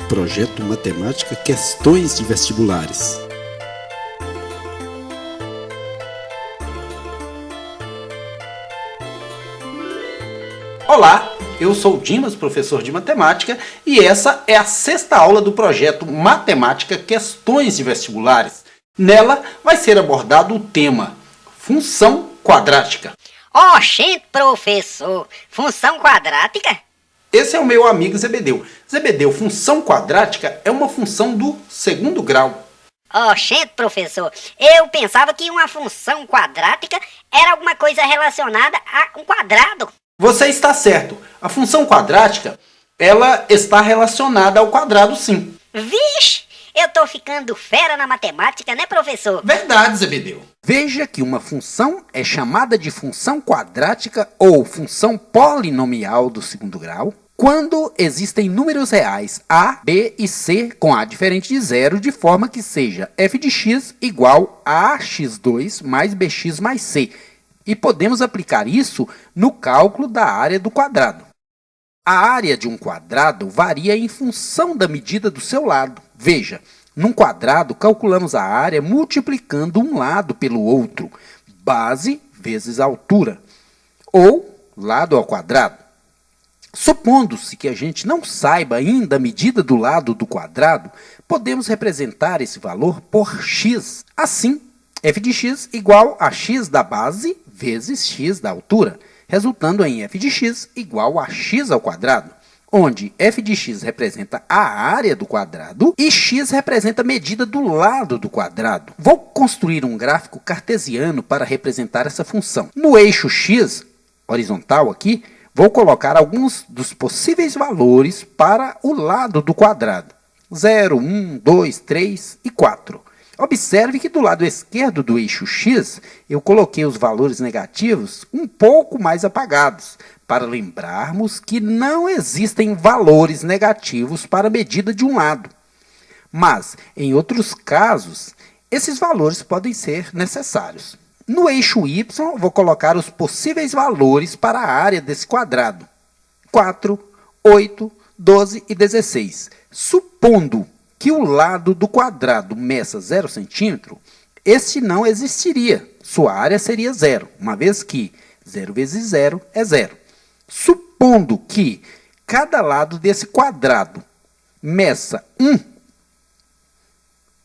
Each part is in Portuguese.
Projeto Matemática Questões de Vestibulares. Olá, eu sou o Dimas, professor de matemática, e essa é a sexta aula do projeto Matemática Questões de Vestibulares. Nela vai ser abordado o tema função quadrática. Oxente, professor, função quadrática? Esse é o meu amigo Zebedeu. Zebedeu, função quadrática é uma função do segundo grau. Oxente, professor, eu pensava que uma função quadrática era alguma coisa relacionada a um quadrado. Você está certo. A função quadrática, ela está relacionada ao quadrado, sim. Vixe, eu tô ficando fera na matemática, né, professor? Verdade, Zebedeu. Veja que uma função é chamada de função quadrática ou função polinomial do segundo grau quando existem números reais a, b e c com a diferente de zero, de forma que seja f de x igual a x2 mais bx mais c. E podemos aplicar isso no cálculo da área do quadrado. A área de um quadrado varia em função da medida do seu lado. Veja, num quadrado calculamos a área multiplicando um lado pelo outro, base vezes altura, ou lado ao quadrado. Supondo-se que a gente não saiba ainda a medida do lado do quadrado, podemos representar esse valor por x. Assim, f de x igual a x da base vezes x da altura, resultando em f de x igual a x ao quadrado, onde f de x representa a área do quadrado e x representa a medida do lado do quadrado. Vou construir um gráfico cartesiano para representar essa função. No eixo x, horizontal aqui, vou colocar alguns dos possíveis valores para o lado do quadrado. 0, 1, 2, 3 e 4. Observe que do lado esquerdo do eixo x, eu coloquei os valores negativos um pouco mais apagados, para lembrarmos que não existem valores negativos para a medida de um lado. Mas, em outros casos, esses valores podem ser necessários. No eixo y, vou colocar os possíveis valores para a área desse quadrado. 4, 8, 12 e 16. Supondo que o lado do quadrado meça 0 centímetro, este não existiria. Sua área seria zero, uma vez que 0 vezes 0 é 0. Supondo que cada lado desse quadrado meça 1,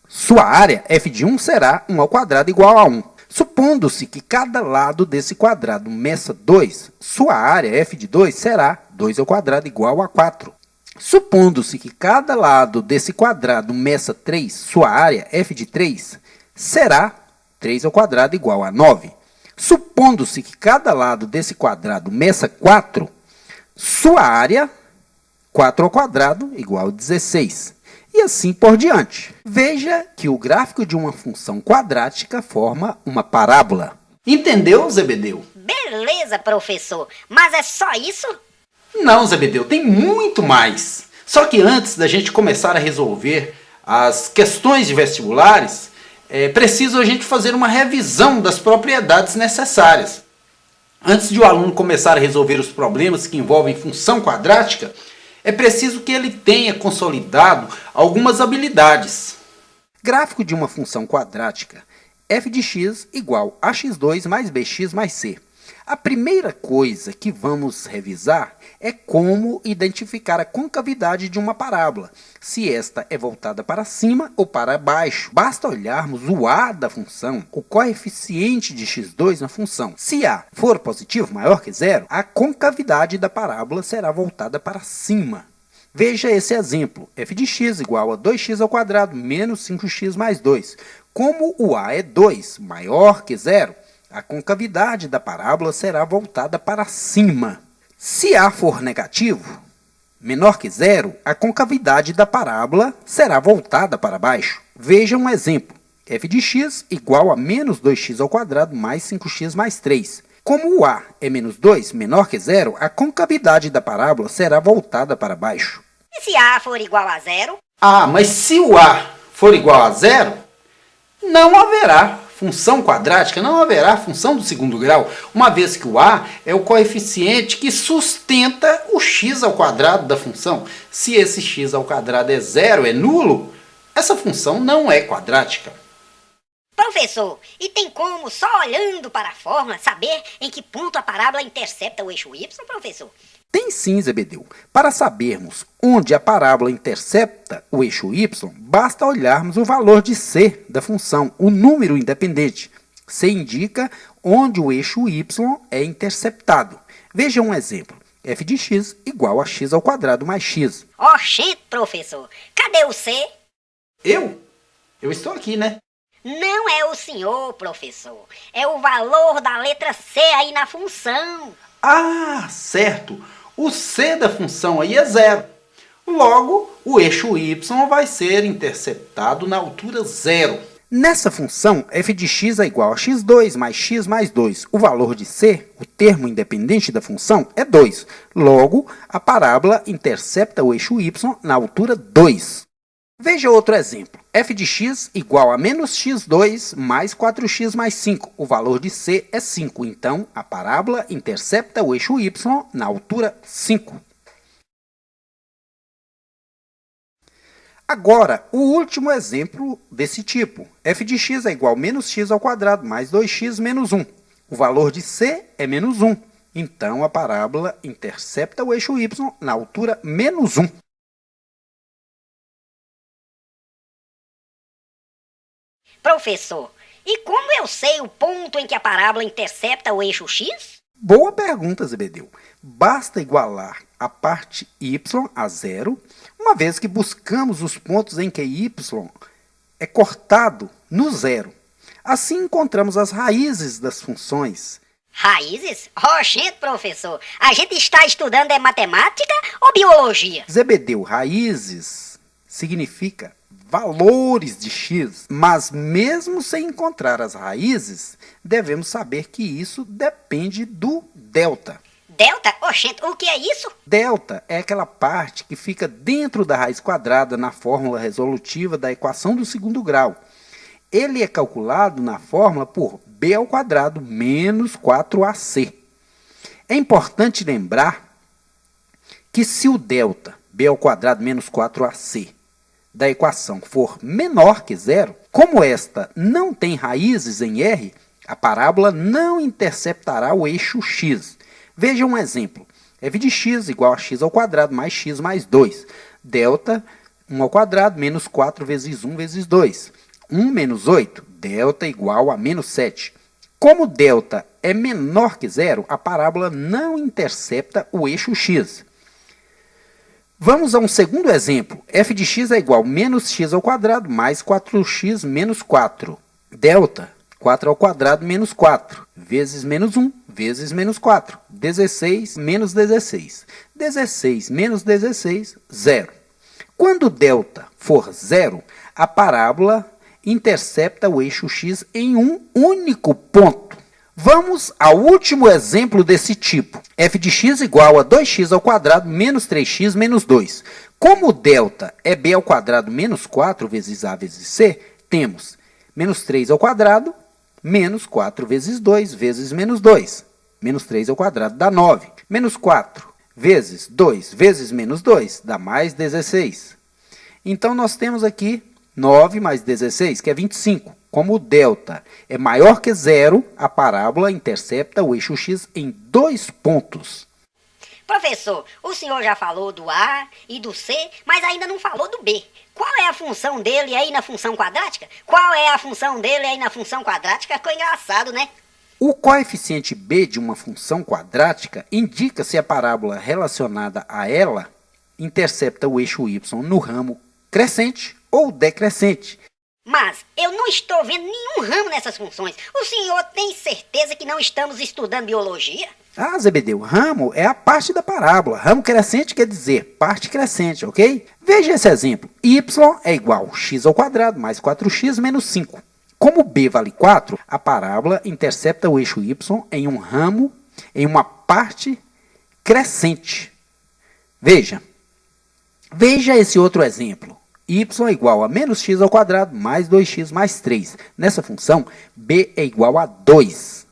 sua área, f de 1, será 1 ao quadrado igual a 1. Supondo-se que cada lado desse quadrado meça 2, sua área, f de 2, será 2 ao quadrado igual a 4. Supondo-se que cada lado desse quadrado meça 3, sua área, f de 3, será 3 ao quadrado igual a 9. Supondo-se que cada lado desse quadrado meça 4, sua área, 4 ao quadrado igual a 16. E assim por diante. Veja que o gráfico de uma função quadrática forma uma parábola. Entendeu, Zebedeu? Beleza, professor, mas é só isso? Não, Zebedeu, tem muito mais. Só que antes da gente começar a resolver as questões de vestibulares, é preciso a gente fazer uma revisão das propriedades necessárias. Antes de o aluno começar a resolver os problemas que envolvem função quadrática, é preciso que ele tenha consolidado algumas habilidades. Gráfico de uma função quadrática, f de x igual a x2 mais bx mais c. A primeira coisa que vamos revisar é como identificar a concavidade de uma parábola, se esta é voltada para cima ou para baixo. Basta olharmos o a da função, o coeficiente de x2 na função. Se a for positivo, maior que zero, a concavidade da parábola será voltada para cima. Veja esse exemplo, f de x igual a 2x ao quadrado menos 5x mais 2. Como o a é 2, maior que zero, a concavidade da parábola será voltada para cima. Se a for negativo, menor que zero, a concavidade da parábola será voltada para baixo. Veja um exemplo. f de x igual a menos 2x ao quadrado mais 5x mais 3. Como o a é menos 2, menor que zero, a concavidade da parábola será voltada para baixo. E se a for igual a zero? Ah, mas se o a for igual a zero, não haverá função quadrática, não haverá função do segundo grau, uma vez que o a é o coeficiente que sustenta o x ao quadrado da função. Se esse x ao quadrado é zero, é nulo, essa função não é quadrática. Professor, e tem como, só olhando para a fórmula, saber em que ponto a parábola intercepta o eixo y, professor? Tem sim, Zebedeu. Para sabermos onde a parábola intercepta o eixo y, basta olharmos o valor de c da função, o número independente. C indica onde o eixo y é interceptado. Veja um exemplo. f de x igual a x ao quadrado mais x. Oxente, professor, cadê o c? Eu estou aqui, né? Não é o senhor, professor. É o valor da letra c aí na função. Ah, certo. O c da função aí é zero. Logo, o eixo y vai ser interceptado na altura zero. Nessa função, f de x é igual a x2 mais x mais 2. O valor de c, o termo independente da função, é 2. Logo, a parábola intercepta o eixo y na altura 2. Veja outro exemplo. f de x igual a menos x2 mais 4x mais 5. O valor de c é 5. Então, a parábola intercepta o eixo y na altura 5. Agora, o último exemplo desse tipo. f de x é igual a menos x ao quadrado mais 2x menos 1. O valor de c é menos 1. Então, a parábola intercepta o eixo y na altura menos 1. Professor, e como eu sei o ponto em que a parábola intercepta o eixo x? Boa pergunta, Zebedeu. Basta igualar a parte y a zero, uma vez que buscamos os pontos em que y é cortado no zero. Assim encontramos as raízes das funções. Raízes? Oxente, professor, a gente está estudando matemática ou biologia? Zebedeu, raízes significa valores de x, mas mesmo sem encontrar as raízes, devemos saber que isso depende do delta. Delta? Oxente, o que é isso? Delta é aquela parte que fica dentro da raiz quadrada na fórmula resolutiva da equação do segundo grau. Ele é calculado na fórmula por b ao quadrado menos 4ac. É importante lembrar que se o delta, b ao quadrado menos 4ac, da equação for menor que zero, como esta não tem raízes em R, a parábola não interceptará o eixo x. Veja um exemplo. f de x igual a x ao quadrado mais x mais 2. Delta, 1 ao quadrado menos 4 vezes 1 vezes 2. 1 menos 8, delta igual a menos 7. Como delta é menor que zero, a parábola não intercepta o eixo x. Vamos a um segundo exemplo. f de x é igual a menos x ao quadrado mais 4x menos 4. Delta, 4 ao quadrado menos 4, vezes menos 1, vezes menos 4. 16 menos 16. 16 menos 16, 0. Quando delta for 0, a parábola intercepta o eixo x em um único ponto. Vamos ao último exemplo desse tipo. f de x igual a 2x ao quadrado menos 3x menos 2. Como o delta é b ao quadrado menos 4 vezes a vezes c, temos menos 3 ao quadrado menos 4 vezes 2 vezes menos 2. Menos 3 ao quadrado dá 9. Menos 4 vezes 2 vezes menos 2 dá mais 16. Então, nós temos aqui 9 mais 16, que é 25. Como o delta é maior que zero, a parábola intercepta o eixo x em 2 pontos. Professor, o senhor já falou do A e do C, mas ainda não falou do B. Qual é a função dele aí na função quadrática? Qual é a função dele aí na função quadrática? Ficou engraçado, né? O coeficiente b de uma função quadrática indica se a parábola relacionada a ela intercepta o eixo y no ramo crescente ou decrescente. Mas eu não estou vendo nenhum ramo nessas funções. O senhor tem certeza que não estamos estudando biologia? Ah, Zebedeu, ramo é a parte da parábola. Ramo crescente quer dizer parte crescente, ok? Veja esse exemplo. Y é igual a x ao quadrado mais 4x menos 5. Como b vale 4, a parábola intercepta o eixo y em um ramo, em uma parte crescente. Veja esse outro exemplo. y é igual a menos x ao quadrado mais 2x mais 3. Nessa função, b é igual a 2.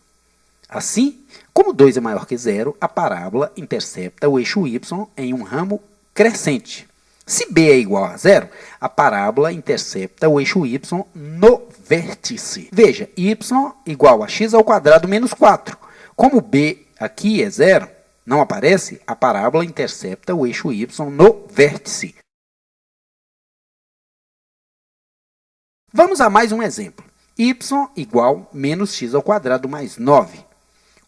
Assim, como 2 é maior que zero, a parábola intercepta o eixo y em um ramo crescente. Se b é igual a zero, a parábola intercepta o eixo y no vértice. Veja, y igual a x ao quadrado menos 4. Como b aqui é zero, não aparece, a parábola intercepta o eixo y no vértice. Vamos a mais um exemplo. Y igual menos x ao quadrado mais 9.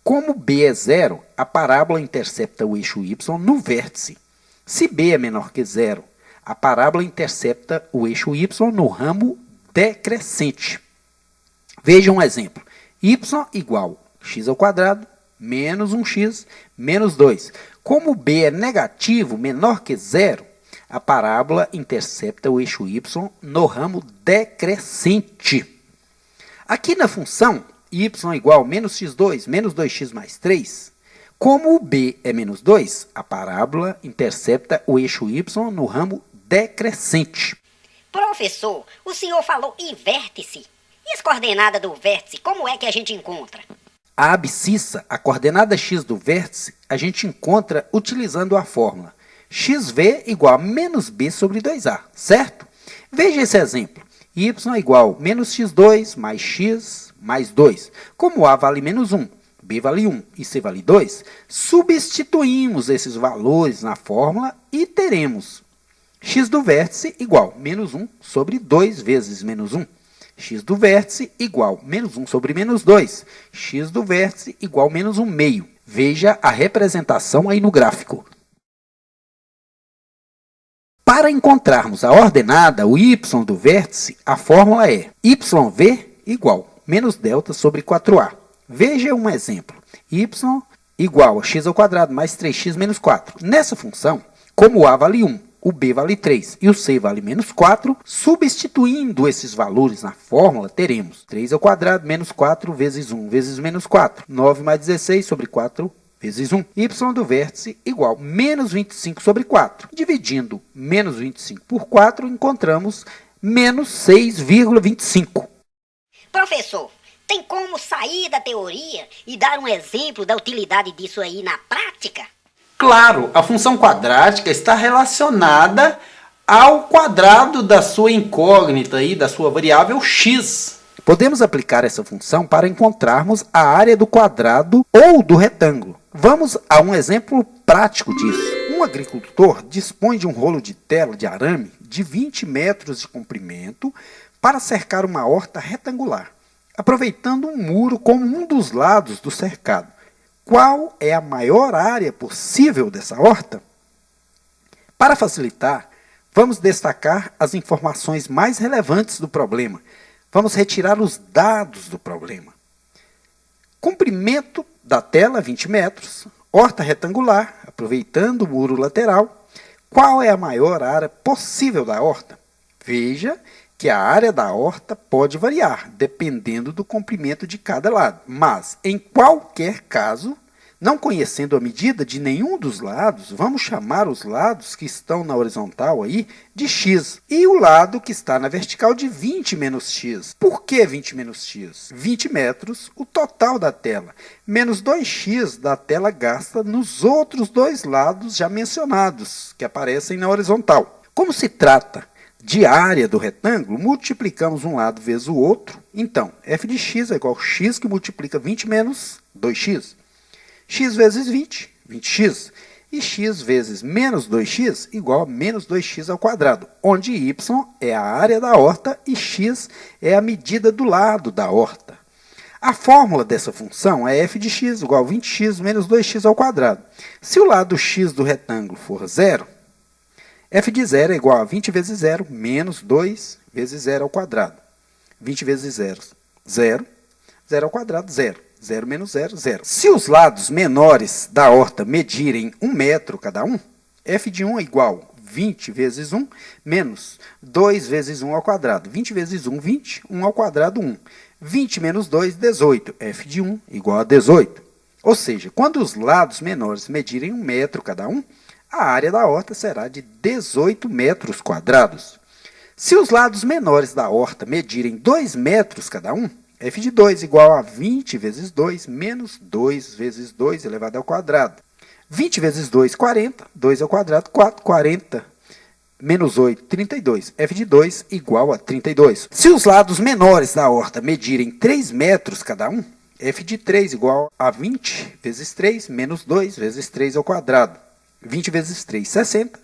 Como b é zero, a parábola intercepta o eixo y no vértice. Se b é menor que zero, a parábola intercepta o eixo y no ramo decrescente. Veja um exemplo. Y igual x ao quadrado menos 1x menos 2. Como b é negativo, menor que zero, a parábola intercepta o eixo y no ramo decrescente. Aqui na função y igual menos x2 menos 2x mais 3, como o b é menos 2, a parábola intercepta o eixo y no ramo decrescente. Professor, o senhor falou em vértice. E as coordenadas do vértice, como é que a gente encontra? A abscissa, a coordenada x do vértice, a gente encontra utilizando a fórmula xv igual a menos b sobre 2a, certo? Veja esse exemplo. Y igual menos x2 mais x mais 2. Como a vale menos 1, b vale 1 e c vale 2, substituímos esses valores na fórmula e teremos x do vértice igual menos 1 sobre 2 vezes menos 1. X do vértice igual menos 1 sobre menos 2. X do vértice igual menos 1 meio. Veja a representação aí no gráfico. Para encontrarmos a ordenada, o y do vértice, a fórmula é yv igual menos delta sobre 4a. Veja um exemplo. Y igual a x ao quadrado mais 3x menos 4. Nessa função, como o a vale 1, o b vale 3 e o c vale menos 4, substituindo esses valores na fórmula, teremos 3 ao quadrado menos 4 vezes 1 vezes menos 4. 9 mais 16 sobre 4 vezes 1. Y do vértice igual menos 25 sobre 4. Dividindo menos 25 por 4, encontramos menos 6,25. Professor, tem como sair da teoria e dar um exemplo da utilidade disso aí na prática? Claro, a função quadrática está relacionada ao quadrado da sua incógnita e da sua variável x. Podemos aplicar essa função para encontrarmos a área do quadrado ou do retângulo. Vamos a um exemplo prático disso. Um agricultor dispõe de um rolo de tela de arame de 20 metros de comprimento para cercar uma horta retangular, aproveitando um muro como um dos lados do cercado. Qual é a maior área possível dessa horta? Para facilitar, vamos destacar as informações mais relevantes do problema. Vamos retirar os dados do problema. Comprimento da tela, 20 metros. Horta retangular, aproveitando o muro lateral. Qual é a maior área possível da horta? Veja que a área da horta pode variar, dependendo do comprimento de cada lado. Mas, em qualquer caso, não conhecendo a medida de nenhum dos lados, vamos chamar os lados que estão na horizontal aí de x e o lado que está na vertical de 20 menos x. Por que 20 menos x? 20 metros, o total da tela, menos 2x da tela gasta nos outros dois lados já mencionados, que aparecem na horizontal. Como se trata de área do retângulo, multiplicamos um lado vezes o outro. Então, f de x é igual a x que multiplica 20 menos 2x. X vezes 20, 20x. E x vezes menos 2x igual a menos 2x ao quadrado, onde y é a área da horta e x é a medida do lado da horta. A fórmula dessa função é f de x igual a 20x menos 2x ao quadrado. Se o lado x do retângulo for zero, f de zero é igual a 20 vezes 0 menos 2 vezes 0 ao quadrado. 20 vezes 0, 0. 0 ao quadrado, 0. 0 menos 0, 0. Se os lados menores da horta medirem 1 metro cada um, f de 1 é igual a 20 vezes 1 menos 2 vezes 1 ao quadrado. 20 vezes 1, 20. 1 ao quadrado, 1. 20 menos 2, 18. f de 1 igual a 18. Ou seja, quando os lados menores medirem 1 metro cada um, a área da horta será de 18 metros quadrados. Se os lados menores da horta medirem 2 metros cada um, f de 2 igual a 20 vezes 2 menos 2 vezes 2 elevado ao quadrado. 20 vezes 2, 40. 2 ao quadrado, 4. 40 menos 8, 32. f de 2 igual a 32. Se os lados menores da horta medirem 3 metros cada um, f de 3 igual a 20 vezes 3 menos 2 vezes 3 ao quadrado. 20 vezes 3, 60.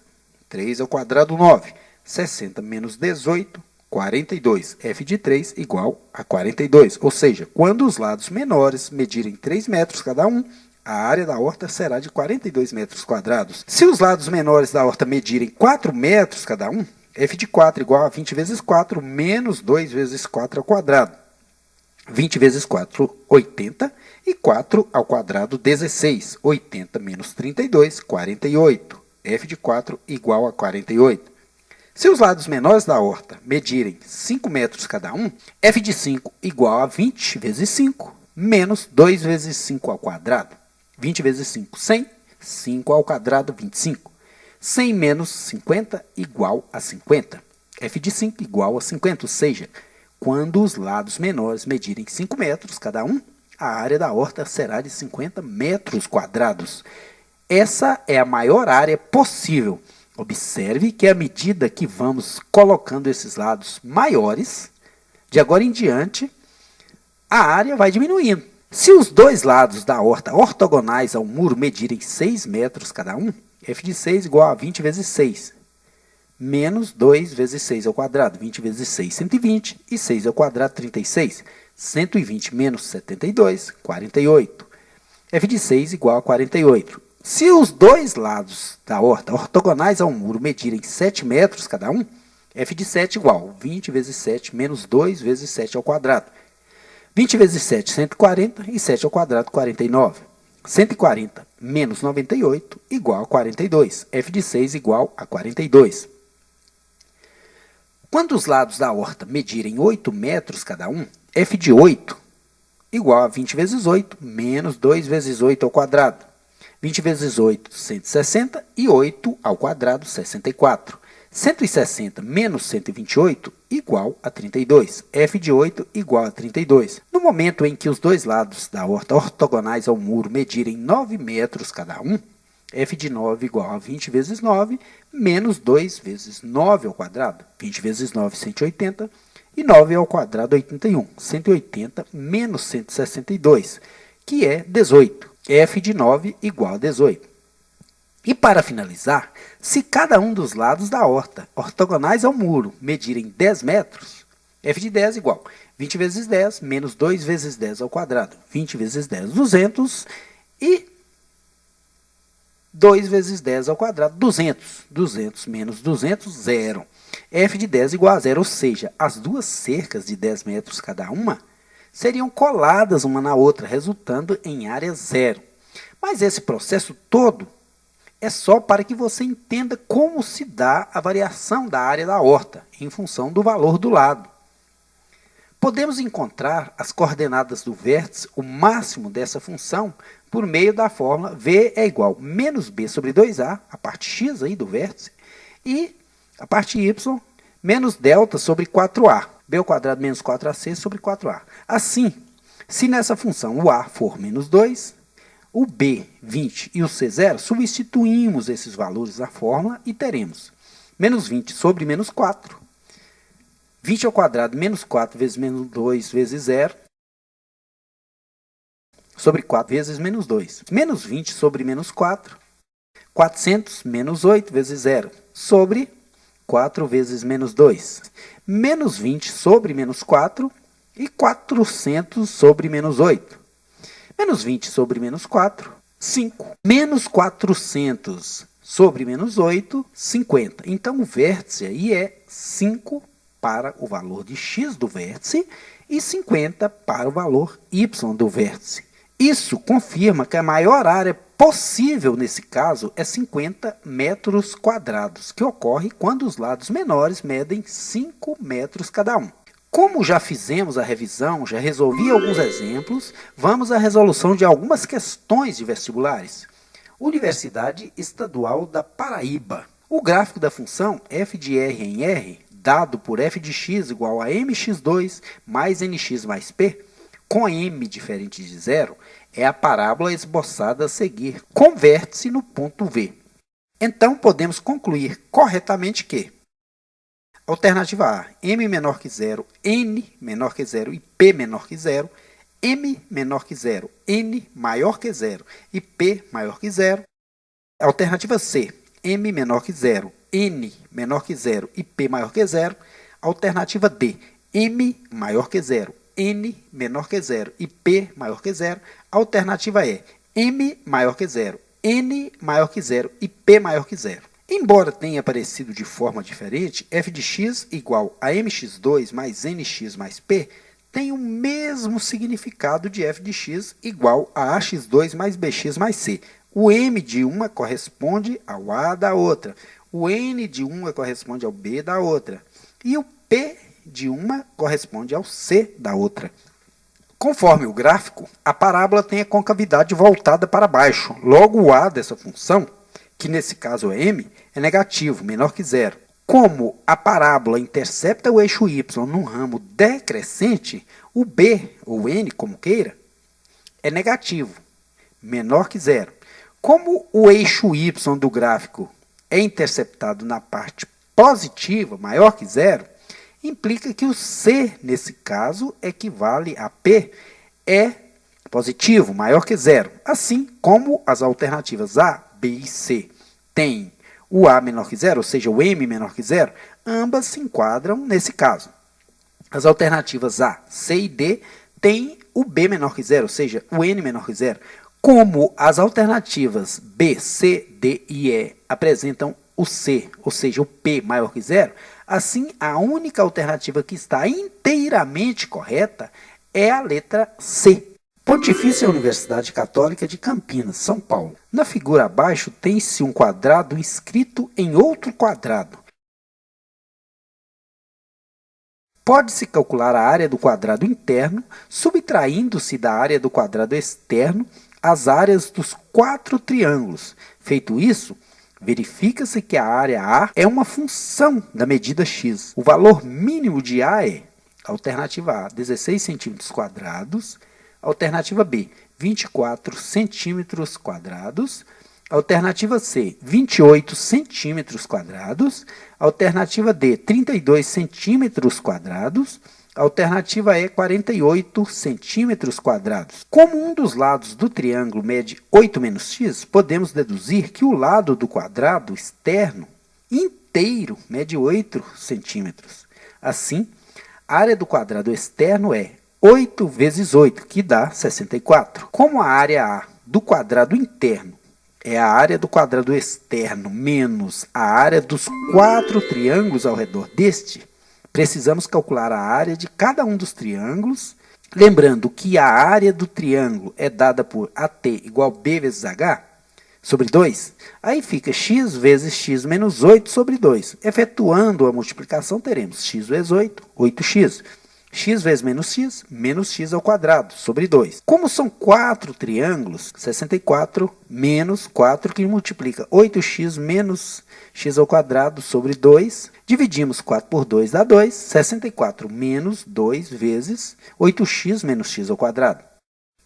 3 ao quadrado, 9. 60 menos 18, 42. f de 3 igual a 42. Ou seja, quando os lados menores medirem 3 metros cada um, a área da horta será de 42 metros quadrados. Se os lados menores da horta medirem 4 metros cada um, f de 4 igual a 20 vezes 4 menos 2 vezes 4 ao quadrado. 20 vezes 4, 80. E 4 ao quadrado, 16. 80 menos 32, 48. f de 4 igual a 48. Se os lados menores da horta medirem 5 metros cada um, f de 5 igual a 20 vezes 5 menos 2 vezes 5 ao quadrado. 20 vezes 5, 100. 5 ao quadrado, 25. 100 menos 50 igual a 50. f de 5 igual a 50, ou seja, quando os lados menores medirem 5 metros cada um, a área da horta será de 50 metros quadrados. Essa é a maior área possível. Observe que à medida que vamos colocando esses lados maiores, de agora em diante, a área vai diminuindo. Se os dois lados da horta ortogonais ao muro medirem 6 metros cada um, f de 6 igual a 20 vezes 6, menos 2 vezes 6 ao quadrado. 20 vezes 6, 120, e 6 ao quadrado, 36. 120 menos 72, 48. f de 6 igual a 48. Se os dois lados da horta ortogonais ao muro medirem 7 metros cada um, f de 7 igual a 20 vezes 7 menos 2 vezes 7 ao quadrado. 20 vezes 7, 140, e 7 ao quadrado, 49. 140 menos 98 igual a 42. f de 6 igual a 42. Quando os lados da horta medirem 8 metros cada um, f de 8 igual a 20 vezes 8 menos 2 vezes 8 ao quadrado. 20 vezes 8, 160, e 8 ao quadrado, 64. 160 menos 128 igual a 32. f de 8 igual a 32. No momento em que os dois lados da horta ortogonais ao muro medirem 9 metros cada um, f de 9 igual a 20 vezes 9 menos 2 vezes 9 ao quadrado. 20 vezes 9, 180, e 9 ao quadrado, 81. 180 menos 162, que é 18. f de 9 igual a 18. E para finalizar, se cada um dos lados da horta ortogonais ao muro medirem 10 metros, f de 10 igual a 20 vezes 10 menos 2 vezes 10 ao quadrado. 20 vezes 10, 200, e 2 vezes 10 ao quadrado, 200. 200 menos 200, 0. f de 10 igual a 0, ou seja, as duas cercas de 10 metros cada uma seriam coladas uma na outra, resultando em área zero. Mas esse processo todo é só para que você entenda como se dá a variação da área da horta, em função do valor do lado. Podemos encontrar as coordenadas do vértice, o máximo dessa função, por meio da fórmula v é igual a menos b sobre 2a, a parte x aí do vértice, e a parte y, menos delta sobre 4a, b ao quadrado menos 4ac sobre 4a. Assim, se nessa função o a for menos 2, o b, 20 e o c, 0, substituímos esses valores na fórmula e teremos menos 20 sobre menos 4, 20 ao quadrado menos 4 vezes menos 2 vezes 0, sobre 4 vezes menos 2. Menos 20 sobre menos 4, 400 menos 8 vezes 0, sobre 4 vezes menos 2. Menos 20 sobre menos 4 e 400 sobre menos 8. Menos 20 sobre menos 4, 5. Menos 400 sobre menos 8, 50. Então, o vértice aí é 5 para o valor de x do vértice e 50 para o valor y do vértice. Isso confirma que a maior área possível nesse caso é 50 metros quadrados, que ocorre quando os lados menores medem 5 metros cada um. Como já fizemos a revisão, já resolvi alguns exemplos, vamos à resolução de algumas questões de vestibulares. Universidade Estadual da Paraíba. O gráfico da função f de r em r dado por f de x igual a mx2 mais nx mais p, com m diferente de zero, é a parábola esboçada a seguir, com vértice no ponto V. Então, podemos concluir corretamente que alternativa A, m menor que zero, n menor que zero e p menor que zero, m menor que zero, n maior que zero e p maior que zero. Alternativa C, m menor que zero, n menor que zero e p maior que zero. Alternativa D, m maior que zero, n menor que zero e p maior que zero. Alternativa E, m maior que zero, n maior que zero e p maior que zero. Embora tenha aparecido de forma diferente, f de x igual a mx2 mais nx mais p tem o mesmo significado de f de x igual a ax2 mais bx mais c. O m de uma corresponde ao a da outra, o n de uma corresponde ao b da outra, e o p de uma corresponde ao c da outra. Conforme o gráfico, a parábola tem a concavidade voltada para baixo. Logo, o a dessa função, que nesse caso é m, é negativo, menor que zero. Como a parábola intercepta o eixo y num ramo decrescente, o b, ou n, como queira, é negativo, menor que zero. Como o eixo y do gráfico é interceptado na parte positiva, maior que zero, implica que o c, nesse caso, equivale a p, é positivo, maior que zero. Assim como as alternativas A, B e C têm o a menor que zero, ou seja, o m menor que zero, ambas se enquadram nesse caso. As alternativas A, C e D têm o b menor que zero, ou seja, o n menor que zero. Como as alternativas B, C, D e E apresentam o C, ou seja, o P maior que zero, assim a única alternativa que está inteiramente correta é a letra C. Pontifícia Universidade Católica de Campinas, São Paulo. Na figura abaixo tem-se um quadrado inscrito em outro quadrado. Pode-se calcular a área do quadrado interno, subtraindo-se da área do quadrado externo as áreas dos 4 triângulos. Feito isso, verifica-se que a área A é uma função da medida x. O valor mínimo de A é, alternativa A, 16 centímetros quadrados, alternativa B, 24 centímetros quadrados, alternativa C, 28 centímetros quadrados, alternativa D, 32 centímetros quadrados, alternativa E, 48 centímetros quadrados. Como um dos lados do triângulo mede 8 menos x, podemos deduzir que o lado do quadrado externo inteiro mede 8 centímetros. Assim, a área do quadrado externo é 8 vezes 8, que dá 64. Como a área A do quadrado interno é a área do quadrado externo menos a área dos 4 triângulos ao redor deste, precisamos calcular a área de cada um dos triângulos, lembrando que a área do triângulo é dada por AT igual B vezes H sobre 2, aí fica x vezes x menos 8 sobre 2. Efetuando a multiplicação, teremos x vezes 8, 8x. X vezes menos x ao quadrado, sobre 2. Como são 4 triângulos, 64 menos 4, que multiplica 8x menos x ao quadrado sobre 2. Dividimos 4 por 2, dá 2. 64 menos 2 vezes 8x menos x ao quadrado.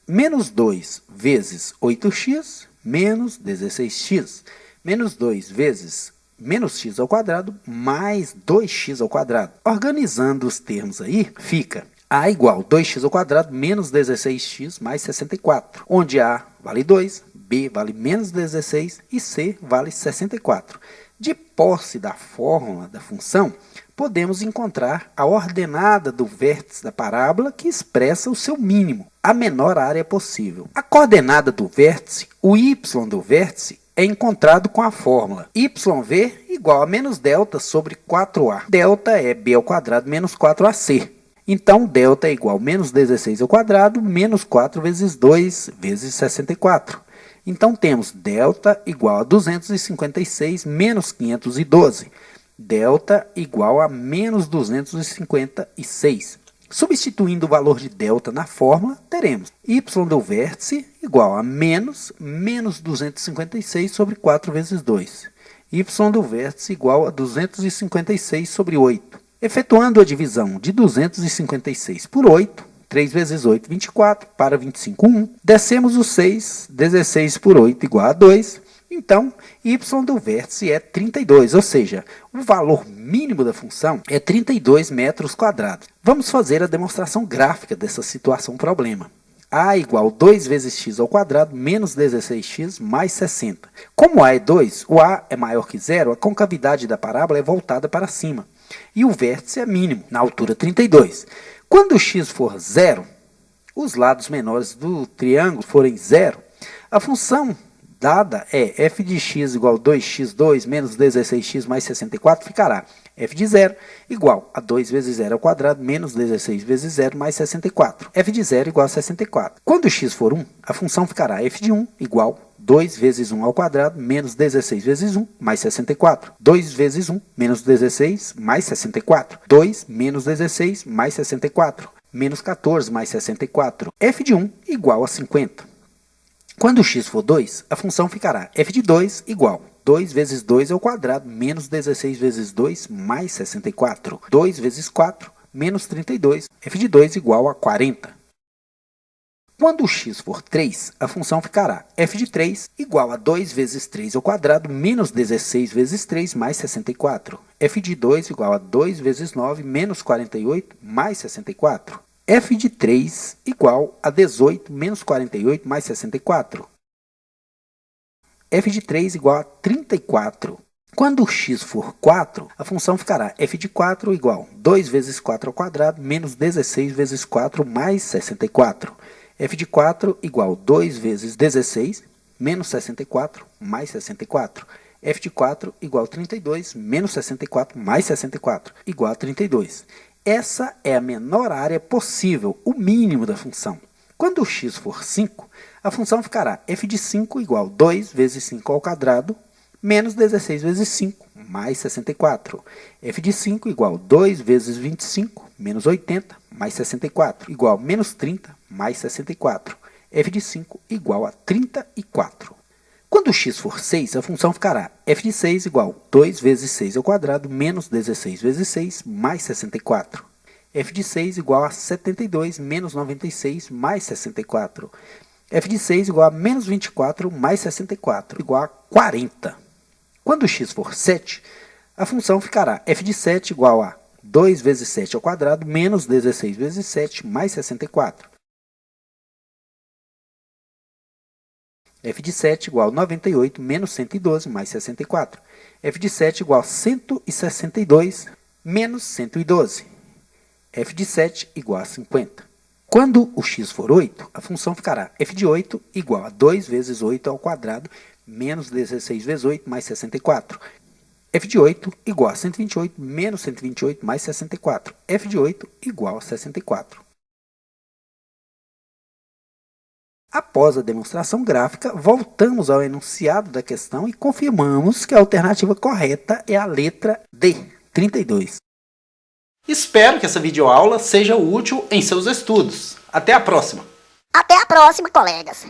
Menos 2 vezes 8x menos 16x. Menos 2 vezes menos x ao quadrado mais 2x ao quadrado. Organizando os termos aí, fica A igual 2x ao quadrado menos 16x mais 64, onde A vale 2, B vale menos 16 e C vale 64. De posse da fórmula da função, podemos encontrar a ordenada do vértice da parábola que expressa o seu mínimo, a menor área possível. A coordenada do vértice, o y do vértice, é encontrado com a fórmula yv igual a menos delta sobre 4a. Delta é b ao quadrado menos 4ac. Então, delta é igual a menos 16 ao quadrado menos 4 vezes 2 vezes 64. Então, temos delta igual a 256 menos 512. Delta igual a menos 256. Substituindo o valor de delta na fórmula, teremos y do vértice igual a menos 256 sobre 4 vezes 2. Y do vértice igual a 256 sobre 8. Efetuando a divisão de 256 por 8, 3 vezes 8, 24, para 25, 1. Descemos o 6, 16 por 8 igual a 2. Então, y do vértice é 32, ou seja, o valor mínimo da função é 32 metros quadrados. Vamos fazer a demonstração gráfica dessa situação problema. A igual 2 vezes x ao quadrado menos 16x mais 60. Como a é 2, o a é maior que zero, a concavidade da parábola é voltada para cima. E o vértice é mínimo, na altura 32. Quando x for zero, os lados menores do triângulo forem zero, a função dada é f de x igual a 2x2 menos 16x mais 64, ficará f de 0 igual a 2 vezes 0 ao quadrado menos 16 vezes 0 mais 64. f de 0 igual a 64. Quando x for 1, a função ficará f de 1 igual a 2 vezes 1 ao quadrado menos 16 vezes 1 mais 64. 2 vezes 1 menos 16 mais 64. 2 menos 16 mais 64. Menos 14 mais 64. f de 1 igual a 50. Quando x for 2, a função ficará f de 2 igual a 2 vezes 2 ao quadrado menos 16 vezes 2 mais 64. 2 vezes 4 menos 32. f de 2 igual a 40. Quando x for 3, a função ficará f de 3 igual a 2 vezes 3 ao quadrado menos 16 vezes 3 mais 64. f de 2 igual a 2 vezes 9 menos 48 mais 64. f de 3 igual a 18 menos 48 mais 64. f de 3 igual a 34. Quando x for 4, a função ficará f de 4 igual a 2 vezes 4 ao quadrado menos 16 vezes 4 mais 64. f de 4 igual a 2 vezes 16 menos 64 mais 64. f de 4 igual a 32 menos 64 mais 64 igual a 32. Essa é a menor área possível, o mínimo da função. Quando o x for 5, a função ficará f de 5 igual a 2 vezes 5 ao quadrado menos 16 vezes 5 mais 64. f de 5 igual a 2 vezes 25 menos 80 mais 64 igual a menos 30 mais 64. f de 5 igual a 34. Quando x for 6, a função ficará f de 6 igual a 2 vezes 6 ao quadrado menos 16 vezes 6 mais 64. f de 6 igual a 72 menos 96 mais 64. f de 6 igual a menos 24 mais 64 igual a 40. Quando x for 7, a função ficará f de 7 igual a 2 vezes 7 ao quadrado menos 16 vezes 7 mais 64. f de 7 igual a 98 menos 112 mais 64. f de 7 igual a 162 menos 112. f de 7 igual a 50. Quando o x for 8, a função ficará f de 8 igual a 2 vezes 8 ao quadrado menos 16 vezes 8 mais 64. f de 8 igual a 128 menos 128 mais 64. f de 8 igual a 64. Após a demonstração gráfica, voltamos ao enunciado da questão e confirmamos que a alternativa correta é a letra D, 32. Espero que essa videoaula seja útil em seus estudos. Até a próxima! Até a próxima, colegas.